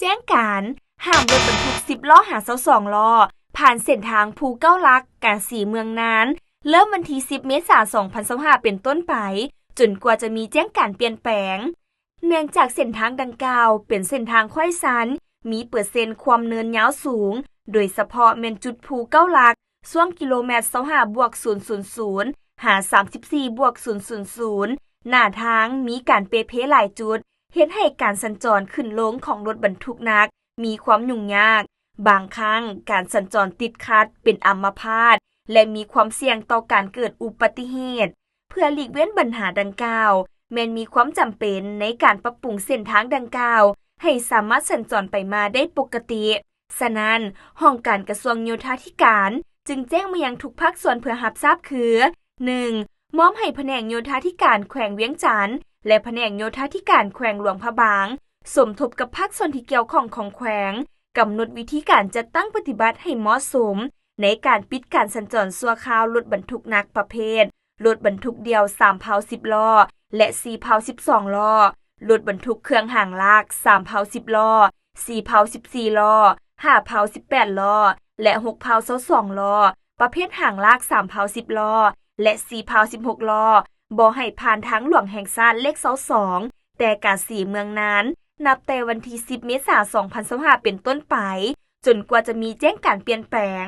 แจ้งการห้ามรถบรรทุก10ล้อหา22ล้อผ่านเส้นทางภูเก้าลักกาสีเมืองนานเริ่มวันที่10เมษายน2025เป็นต้นไปจนกว่าจะมีแจ้งการเปลี่ยนแปลงเนื่องจากเส้นทางดังกล่าวเป็นเส้นทางค่อยสันมีเปอร์เซ็นต์ความเนินยาวสูงโดยเฉพาะแม่นจุดภูเก้าลักช่วงกิโลเมตร25+000หา34+000หน้าทางมีการเปเพหลายจุดเฮ็ดให้การสัญจรขึ้นลงของรถบรรทุกหนักมีความยุ่งยากบางครั้งการสัญจรติดขัดเป็นอัมพาตและมีความเสี่ยงต่อการเกิดอุบัติเหตุเพื่อหลีกเว้นปัญหาดังกล่าวแม้นมีความจำเป็นในการปรับปรุงเส้นทางดังกล่าวให้สามารถสัญจรไปมาได้ปกติฉะนั้นห้องการกระทรวงโยธาธิการจึงแจ้งมายังทุกภาคส่วนเพื่อรับทราบคือ 1. มอบให้แผนกโยธาธิการแขวงเวียงจันทน์และแผนกโยธาธิการแขวงหลวงพระบางสมทบกับภาคส่วนที่เกี่ยวข้องของแขวงกำหนดวิธีการจัดตั้งปฏิบัติให้เหมาะสมในการปิดการสัญจรชั่วคราวรถบรรทุกหนักประเภทรถบรรทุกเดียว3เพา10ล้อและ4เพา12ล้อรถบรรทุกเครื่องหางลาก3เพา10ล้อ4เพา14ล้อ5เพา18ล้อและ6เพา22ล้อประเภทหางลาก3เพา10ล้อและ4เพา16ล้อบ่ให้ผ่านทางหลวงแห่งชาติเลข22แต่กาสีเมืองนั้นนับแต่วันที่10เมษายน2025เป็นต้นไปจนกว่าจะมีแจ้งการเปลี่ยนแปลง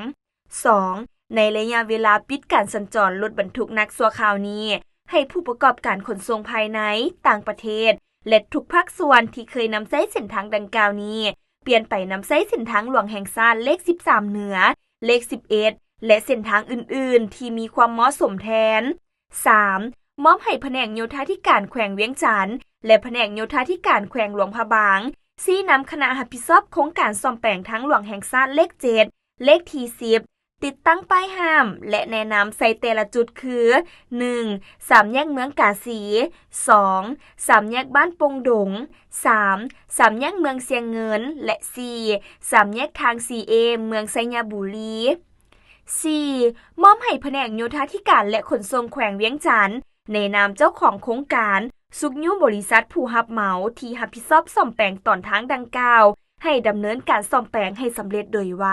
2. ในระยะเวลาปิดการสัญจรรถบรรทุกหนักชั่วคราวนี้ให้ผู้ประกอบการขนส่งภายในต่างประเทศและทุกภาคส่วนที่เคยนำใช้เส้นทางดังกล่าวนี้เปลี่ยนไปนำใช้เส้นทางหลวงแห่งชาติเลข13เหนือเลข11และเส้นทางอื่นๆที่มีความเหมาะสมแทน 3. มอบให้แผนกโยธาธิการแขวงเวียงจันทน์และแผนกโยธาธิการแขวงหลวงพระบางชี้นำคณะรับผิดชอบโครงการซ่อมแปลงทางหลวงแห่งชาติเลข7เลขที่10ติดตั้งป้ายห้ามและแนะนำใส่แต่ละจุดคือ 1. 3 แยกเมืองกาสี 2. 3 แยกบ้านปงดง 3. 3 แยกเมืองเสียงเงินและ 4. 3 แยกทาง 4A เมืองไซยบุรี 4. มอบให้แผนกโยธาธิการและขนส่งแขวงเวียงจันทน์ในนามเจ้าของโครงการสุกยุบริษัทผู้รับเหมาที่รับผิดชอบซ่อมแปลงตอนทางดังกล่าวให้ดำเนินการซ่อมแปลงให้สำเร็จโดยไว